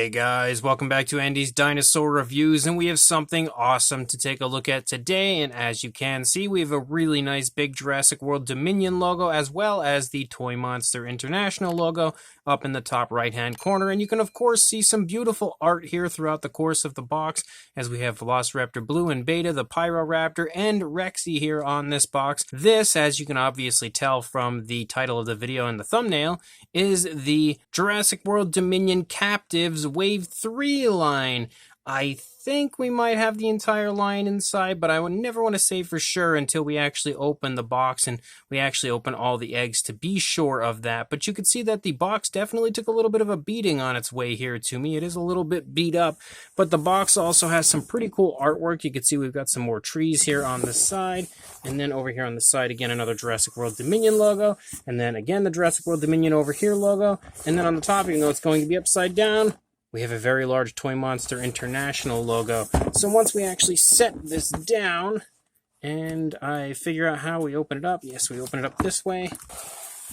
Hey guys, welcome back to Andy's Dinosaur Reviews, and we have something awesome to take a look at today. And as you can see, we have a really nice big Jurassic World Dominion logo, as well as the Toymonster International logo up in the top right hand corner. And you can of course see some beautiful art here throughout the course of the box, as we have Velociraptor Blue and Beta, the Pyroraptor, and Rexy here on this box. This, as you can obviously tell from the title of the video and the thumbnail, is the Jurassic World Dominion Captivz Wave 3 line. I think we might have the entire line inside, but I would never want to say for sure until we actually open the box and we actually open all the eggs to be sure of that. But you can see that the box definitely took a little bit of a beating on its way here to me. It is a little bit beat up, but the box also has some pretty cool artwork. You can see we've got some more trees here on the side, and then over here on the side again another Jurassic World Dominion logo, and then again the Jurassic World Dominion over here logo, and then on the top, even though it's going to be upside down, we have a very large Toymonster International logo. So once we actually set this down, and I figure out how we open it up, yes, we open it up this way.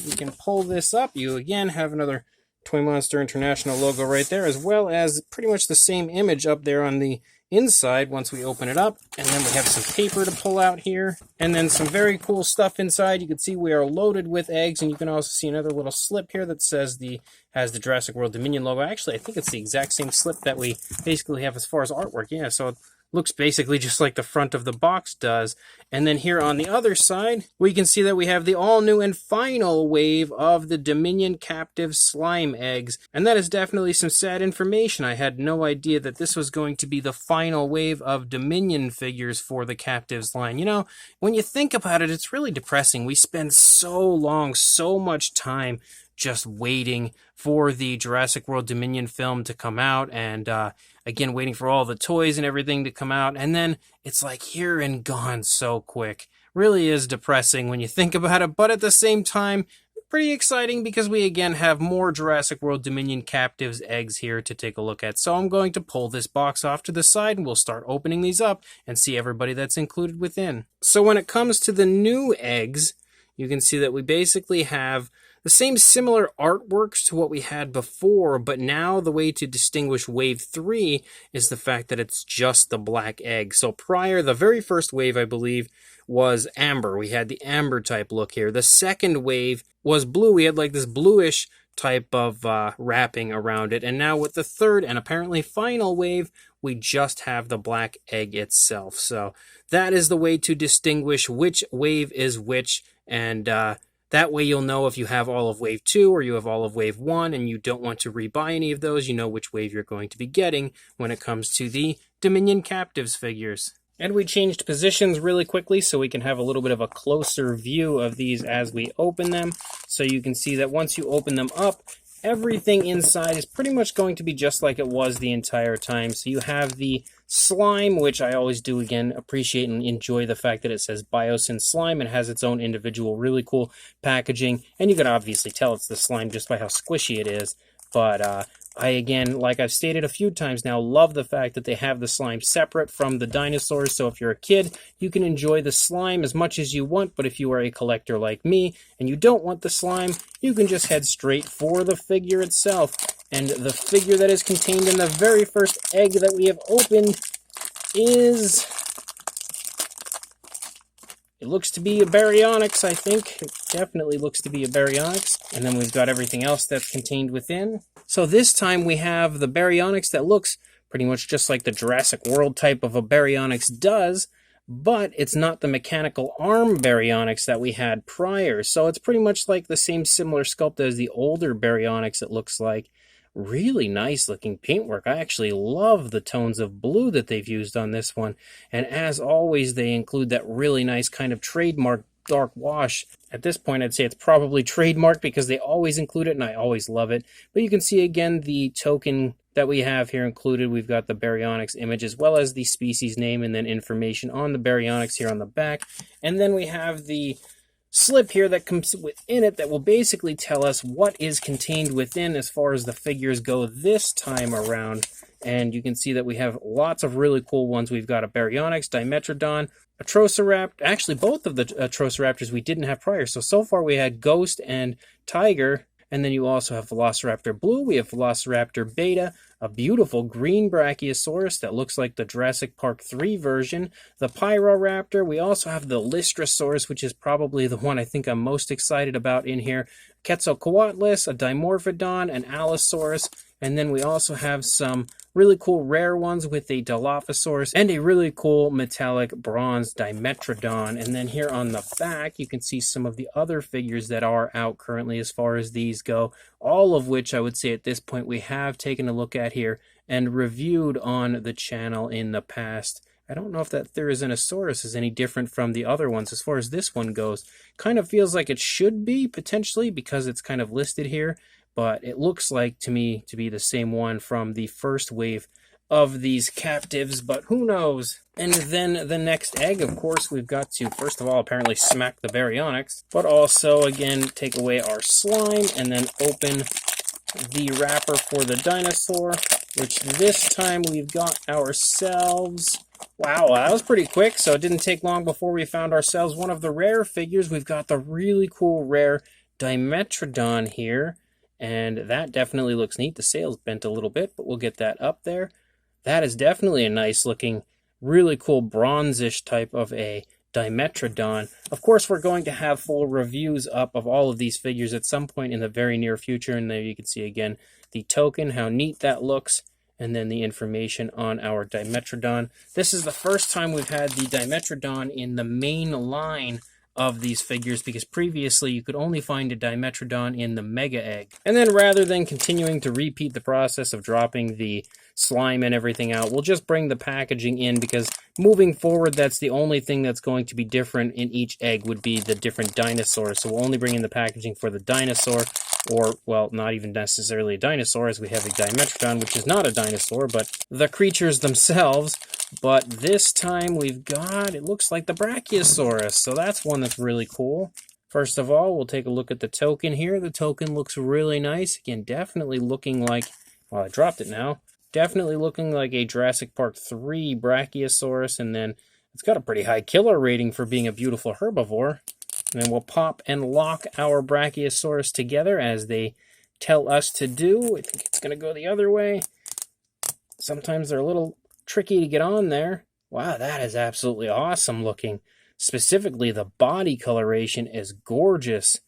We can pull this up. You again have another Toymonster International logo right there, as well as pretty much the same image up there on the inside once we open it up. And then we have some paper to pull out here, and then some very cool stuff inside. You can see we are loaded with eggs, and you can also see another little slip here that says has the Jurassic World Dominion logo. Actually, I think it's the exact same slip that we basically have as far as artwork. Yeah, so it looks basically just like the front of the box does. And then here on the other side, we can see that we have the all-new and final wave of the Dominion Captivz slime eggs. And that is definitely some sad information. I had no idea that this was going to be the final wave of Dominion figures for the Captivz line. You know, when you think about it, it's really depressing. We spend so long, so much time just waiting for the Jurassic World Dominion film to come out, and again, waiting for all the toys and everything to come out, and then it's like here and gone so quick. Really is depressing when you think about it, but at the same time, pretty exciting because we again have more Jurassic World Dominion Captivz eggs here to take a look at. So I'm going to pull this box off to the side, and we'll start opening these up and see everybody that's included within. So when it comes to the new eggs, you can see that we basically have the same similar artworks to what we had before, but now the way to distinguish Wave 3 is the fact that it's just the black egg. So prior, the very first wave, I believe, was amber. We had the amber type look here. The second wave was blue. We had like this bluish type of wrapping around it. And now with the third and apparently final wave, we just have the black egg itself. So that is the way to distinguish which wave is which, and that way you'll know if you have all of Wave 2 or you have all of Wave 1 and you don't want to rebuy any of those, you know which wave you're going to be getting when it comes to the Dominion Captivz figures. And we changed positions really quickly so we can have a little bit of a closer view of these as we open them. So you can see that once you open them up, everything inside is pretty much going to be just like it was the entire time. So you have the slime, which I always do, again, appreciate and enjoy the fact that it says Biosyn Slime and has its own individual really cool packaging. And you can obviously tell it's the slime just by how squishy it is. But I, again, like I've stated a few times now, love the fact that they have the slime separate from the dinosaurs. So if you're a kid, you can enjoy the slime as much as you want. But if you are a collector like me and you don't want the slime, you can just head straight for the figure itself. And the figure that is contained in the very first egg that we have opened is... it looks to be a Baryonyx, I think. It definitely looks to be a Baryonyx. And then we've got everything else that's contained within. So this time we have the Baryonyx that looks pretty much just like the Jurassic World type of a Baryonyx does, but it's not the mechanical arm Baryonyx that we had prior. So it's pretty much like the same similar sculpt as the older Baryonyx, it looks like. Really nice looking paintwork. I actually love the tones of blue that they've used on this one. And as always, they include that really nice kind of trademark dark wash. At this point, I'd say it's probably trademark because they always include it and I always love it. But you can see again the token that we have here included. We've got the Baryonyx image as well as the species name and then information on the Baryonyx here on the back. And then we have the slip here that comes within it that will basically tell us what is contained within as far as the figures go this time around. And you can see that we have lots of really cool ones. We've got a Baryonyx, Dinotrodon, Acrociraptor, actually both of the Acrociraptors we didn't have prior. So far we had Ghost and Tiger, And then you also have Velociraptor Blue. We have Velociraptor Beta, a beautiful green Brachiosaurus that looks like the Jurassic Park 3 version. The Pyroraptor. We also have the Lystrosaurus, which is probably the one I think I'm most excited about in here. Quetzalcoatlus, a Dimorphodon, an Allosaurus. And then we also have some really cool rare ones with a Dilophosaurus and a really cool metallic bronze Dinotrodon. And then here on the back, you can see some of the other figures that are out currently as far as these go, all of which I would say at this point we have taken a look at here and reviewed on the channel in the past. I don't know if that Tyrannosaurus is any different from the other ones as far as this one goes. Kind of feels like it should be, potentially, because it's kind of listed here. But it looks like to me to be the same one from the first wave of these Captivz, but who knows? And then the next egg, of course, we've got to, first of all, apparently smack the Baryonyx, but also, again, take away our slime and then open the wrapper for the Dinosaur, which this time we've got ourselves... Wow, that was pretty quick, so it didn't take long before we found ourselves one of the rare figures. We've got the really cool rare Dinotrodon here. And that definitely looks neat. The sail's bent a little bit, but we'll get that up there. That is definitely a nice looking, really cool bronzish type of a Dinotrodon. Of course, we're going to have full reviews up of all of these figures at some point in the very near future. And there you can see again the token, how neat that looks, and then the information on our Dinotrodon. This is the first time we've had the Dinotrodon in the main line of these figures, because previously you could only find a Dinotrodon in the Mega Egg. And then rather than continuing to repeat the process of dropping the slime and everything out, we'll just bring the packaging in, because moving forward, that's the only thing that's going to be different in each egg would be the different dinosaurs. So we'll only bring in the packaging for the Dinosaur, or, well, not even necessarily a dinosaur, as we have a Dinotrodon, which is not a dinosaur, but the creatures themselves. But this time we've got, it looks like the Brachiosaurus, so that's one that's really cool. First of all, we'll take a look at the token here. The token looks really nice. Again, definitely looking like, well, I dropped it now. Definitely looking like a Jurassic Park 3 Brachiosaurus, and then it's got a pretty high killer rating for being a beautiful herbivore. And then we'll pop and lock our Brachiosaurus together as they tell us to do. I think it's going to go the other way. Sometimes they're a little tricky to get on there. Wow, that is absolutely awesome looking. Specifically, the body coloration is gorgeous.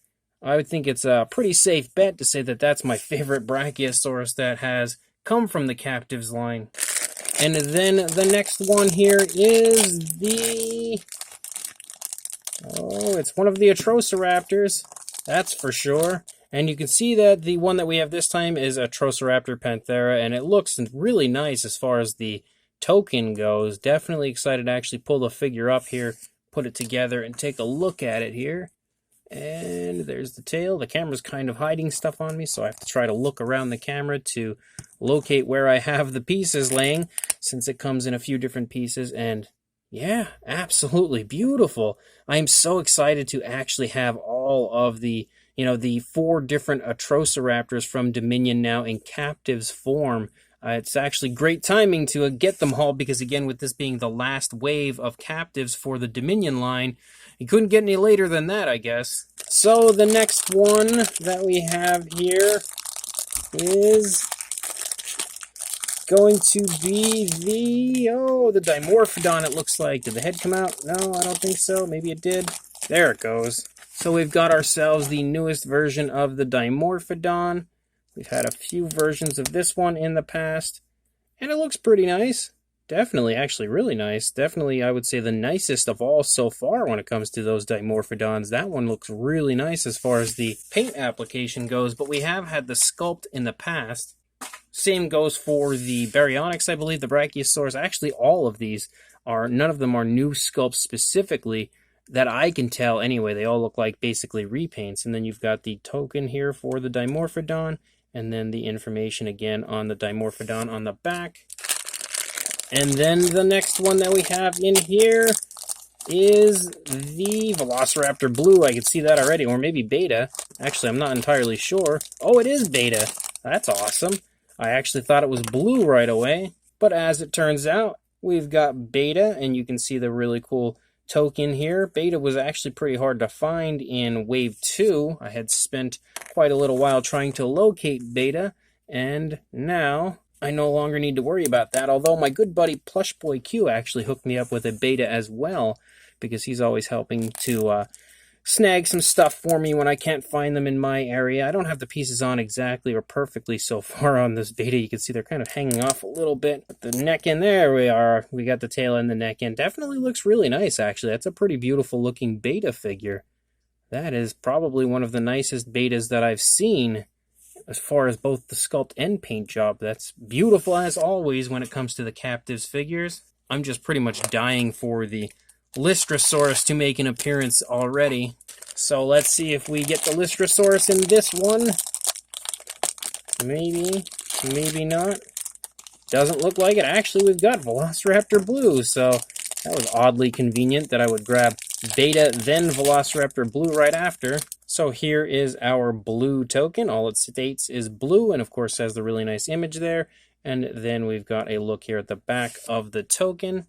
I would think it's a pretty safe bet to say that that's my favorite Brachiosaurus that has come from the Captivz line. And then the next one here is the... oh, it's one of the Acrociraptors, that's for sure. And you can see that the one that we have this time is Acrociraptor Panthera, and it looks really nice as far as the token goes. Definitely excited to actually pull the figure up here, put it together, and take a look at it here. And there's the tail. The camera's kind of hiding stuff on me, so I have to try to look around the camera to locate where I have the pieces laying, since it comes in a few different pieces. And yeah, absolutely beautiful. I'm so excited to actually have all of the, the 4 different Acrociraptors from Dominion now in Captivz form. It's actually great timing to get them all, because again, with this being the last wave of Captivz for the Dominion line, you couldn't get any later than that, I guess. So the next one that we have here is going to be the Dimorphodon, it looks like. Did the head come out? No, I don't think so. Maybe it did. There it goes. So we've got ourselves the newest version of the Dimorphodon. We've had a few versions of this one in the past, and it looks pretty nice. Definitely, actually really nice. Definitely, I would say the nicest of all so far when it comes to those Dimorphodons. That one looks really nice as far as the paint application goes, but we have had the sculpt in the past. Same goes for the Baryonyx, I believe, the Brachiosaurus. Actually, all of these are, none of them are new sculpts specifically that I can tell anyway. They all look like basically repaints. And then you've got the token here for the Dimorphodon, and then the information again on the Dimorphodon on the back. And then the next one that we have in here is the Velociraptor Blue. I can see that already, or maybe Beta. Actually, I'm not entirely sure. Oh, it is Beta. That's awesome. I actually thought it was Blue right away, but as it turns out, we've got Beta, and you can see the really cool token here. Beta was actually pretty hard to find in Wave 2. I had spent quite a little while trying to locate Beta, and now I no longer need to worry about that, although my good buddy Plush Boy Q actually hooked me up with a Beta as well, because he's always helping to snag some stuff for me when I can't find them in my area. I don't have the pieces on exactly or perfectly so far on this Beta. You can see they're kind of hanging off a little bit. But the neck end, there we are. We got the tail and the neck end. Definitely looks really nice, actually. That's a pretty beautiful looking Beta figure. That is probably one of the nicest Betas that I've seen as far as both the sculpt and paint job. That's beautiful as always when it comes to the Captivz figures. I'm just pretty much dying for the Lystrosaurus to make an appearance already. So let's see if we get the Lystrosaurus in this one. Maybe, maybe not. Doesn't look like it. Actually, we've got Velociraptor Blue, so that was oddly convenient that I would grab Beta, then Velociraptor Blue right after. So here is our blue token. All it states is blue, and of course has the really nice image there. And then we've got a look here at the back of the token.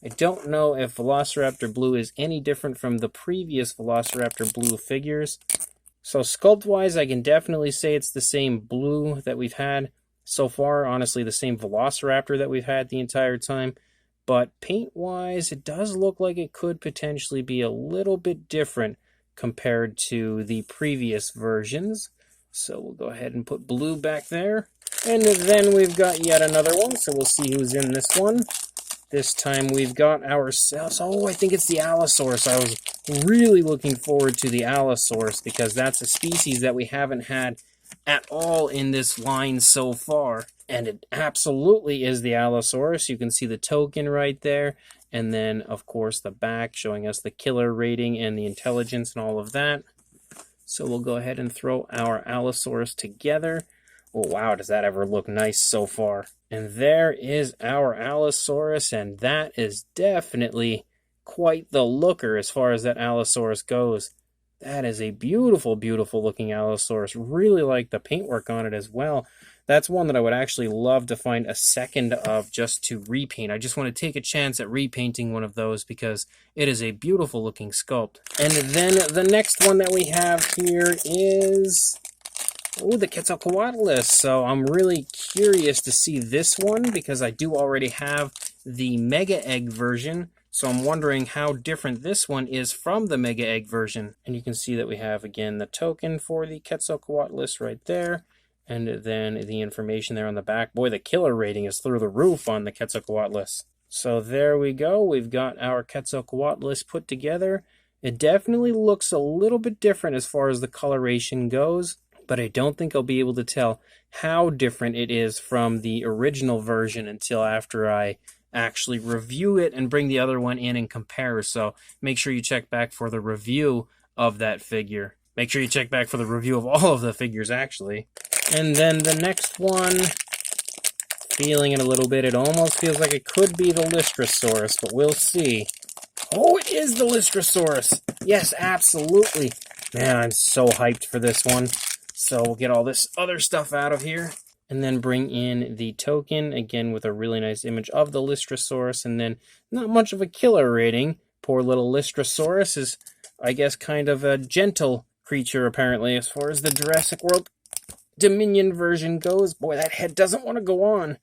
I don't know if Velociraptor Blue is any different from the previous Velociraptor Blue figures. So sculpt-wise, I can definitely say it's the same blue that we've had so far. Honestly, the same Velociraptor that we've had the entire time. But paint-wise, it does look like it could potentially be a little bit different compared to the previous versions. So we'll go ahead and put blue back there. And then we've got yet another one, so we'll see who's in this one. This time we've got ourselves, oh, I think it's the Allosaurus. I was really looking forward to the Allosaurus because that's a species that we haven't had at all in this line so far. And it absolutely is the Allosaurus. You can see the token right there. And then, of course, the back showing us the killer rating and the intelligence and all of that. So we'll go ahead and throw our Allosaurus together. Oh, wow, does that ever look nice so far. And there is our Allosaurus, and that is definitely quite the looker as far as that Allosaurus goes. That is a beautiful, beautiful looking Allosaurus. Really like the paintwork on it as well. That's one that I would actually love to find a second of just to repaint. I just want to take a chance at repainting one of those because it is a beautiful looking sculpt. And then the next one that we have here is, oh, the Quetzalcoatlus. So I'm really curious to see this one because I do already have the Mega Egg version. So I'm wondering how different this one is from the Mega Egg version. And you can see that we have, again, the token for the Quetzalcoatlus right there. And then the information there on the back. Boy, the killer rating is through the roof on the Quetzalcoatlus. So there we go. We've got our Quetzalcoatlus put together. It definitely looks a little bit different as far as the coloration goes, but I don't think I'll be able to tell how different it is from the original version until after I actually review it and bring the other one in and compare. So make sure you check back for the review of that figure. Make sure you check back for the review of all of the figures, actually. And then the next one, feeling it a little bit, it almost feels like it could be the Lystrosaurus, but we'll see. Oh, it is the Lystrosaurus! Yes, absolutely! Man, I'm so hyped for this one. So we'll get all this other stuff out of here, and then bring in the token, again with a really nice image of the Lystrosaurus, and then not much of a killer rating. Poor little Lystrosaurus is, I guess, kind of a gentle creature, apparently, as far as the Jurassic World Dominion version goes. Boy, that head doesn't want to go on.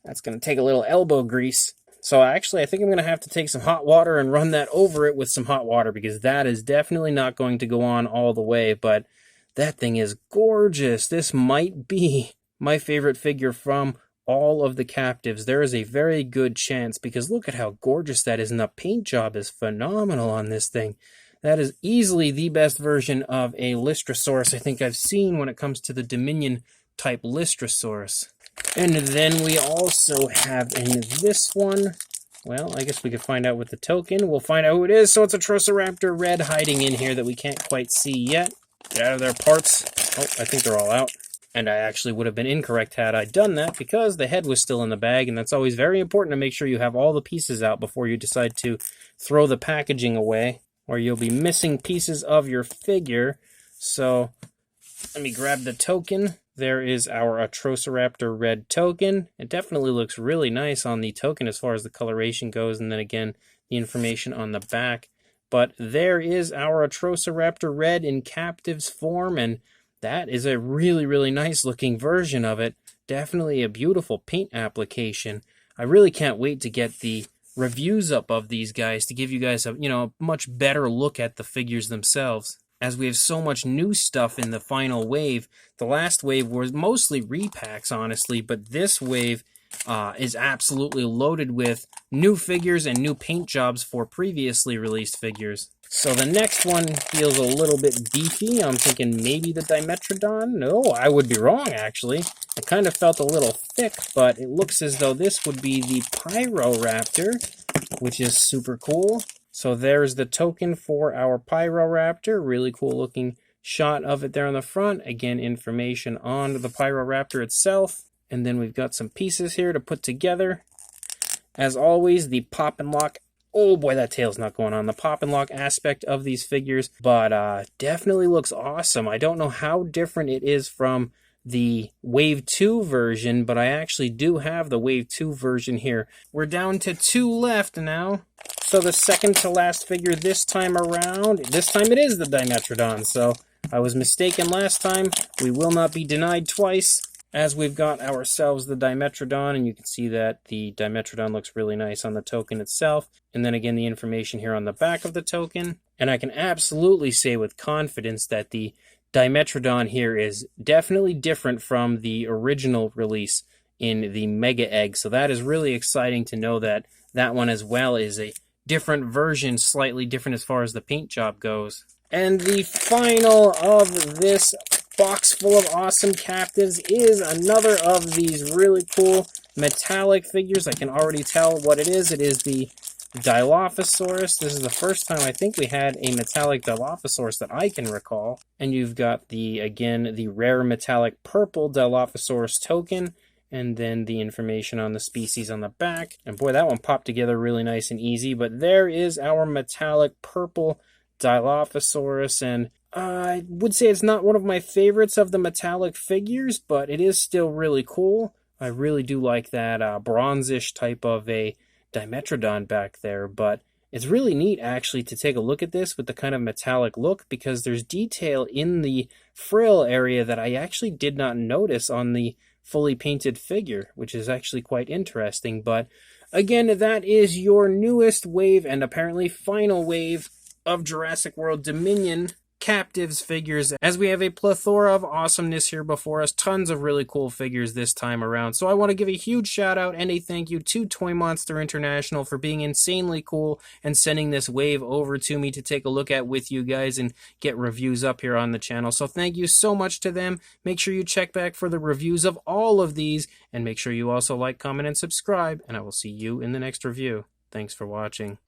That's going to take a little elbow grease. So actually, I think I'm going to have to take some hot water and run that over it with some hot water, because that is definitely not going to go on all the way, but that thing is gorgeous. This might be my favorite figure from all of the Captivz. There is a very good chance, because look at how gorgeous that is, and the paint job is phenomenal on this thing. That is easily the best version of a Lystrosaurus I think I've seen when it comes to the Dominion-type Lystrosaurus. And then we also have in this one, well, I guess we could find out with the token. We'll find out who it is. So it's a Acrociraptor Red hiding in here that we can't quite see yet. Get out of their parts. Oh, I think they're all out. And I actually would have been incorrect had I done that, because the head was still in the bag, and that's always very important to make sure you have all the pieces out before you decide to throw the packaging away, or you'll be missing pieces of your figure. So let me grab the token. There is our Acrociraptor Red token. It definitely looks really nice on the token as far as the coloration goes. And then again, the information on the back. But there is our Acrociraptor Red in Captivz form, and that is a really, really nice looking version of it. Definitely a beautiful paint application. I really can't wait to get the reviews up of these guys to give you guys a much better look at the figures themselves, as we have so much new stuff in the final wave. The last wave was mostly repacks, honestly, but this wave is absolutely loaded with new figures and new paint jobs for previously released figures. So the next one feels a little bit beefy. I'm thinking maybe the Dinotrodon. No, I would be wrong, actually. It kind of felt a little thick, but it looks as though this would be the Pyroraptor, which is super cool. So there's the token for our Pyroraptor. Really cool looking shot of it there on the front. Again, information on the Pyroraptor itself. And then we've got some pieces here to put together. As always, the pop and lock. Oh boy, that tail's not going on. The pop and lock aspect of these figures, but definitely looks awesome. I don't know how different it is from the Wave 2 version, but I actually do have the Wave 2 version here. We're down to 2 left now. So the second to last figure this time around, this time it is the Dinotrodon. So I was mistaken last time. We will not be denied twice, as we've got ourselves the Dimetrodon, and you can see that the Dimetrodon looks really nice on the token itself. And then again, the information here on the back of the token. And I can absolutely say with confidence that the Dimetrodon here is definitely different from the original release in the Mega Egg. So that is really exciting to know that that one as well is a different version, slightly different as far as the paint job goes. And the final of this box full of awesome Captivz is another of these really cool metallic figures. I can already tell what it is. It is the Dilophosaurus. This is the first time I think we had a metallic Dilophosaurus that I can recall. And you've got again, the rare metallic purple Dilophosaurus token, and then the information on the species on the back. And boy, that one popped together really nice and easy. But there is our metallic purple Dilophosaurus, and I would say it's not one of my favorites of the metallic figures, but it is still really cool. I really do like that bronzish type of a Dimetrodon back there, but it's really neat actually to take a look at this with the kind of metallic look, because there's detail in the frill area that I actually did not notice on the fully painted figure, which is actually quite interesting. But again, that is your newest wave and apparently final wave of Jurassic World Dominion Captivz figures, as we have a plethora of awesomeness here before us. Tons of really cool figures this time around. So I want to give a huge shout out and a thank you to Toymonster International for being insanely cool and sending this wave over to me to take a look at with you guys and get reviews up here on the channel. So thank you so much to them. Make sure you check back for the reviews of all of these, and make sure you also like, comment, and subscribe, and I will see you in the next review. Thanks for watching.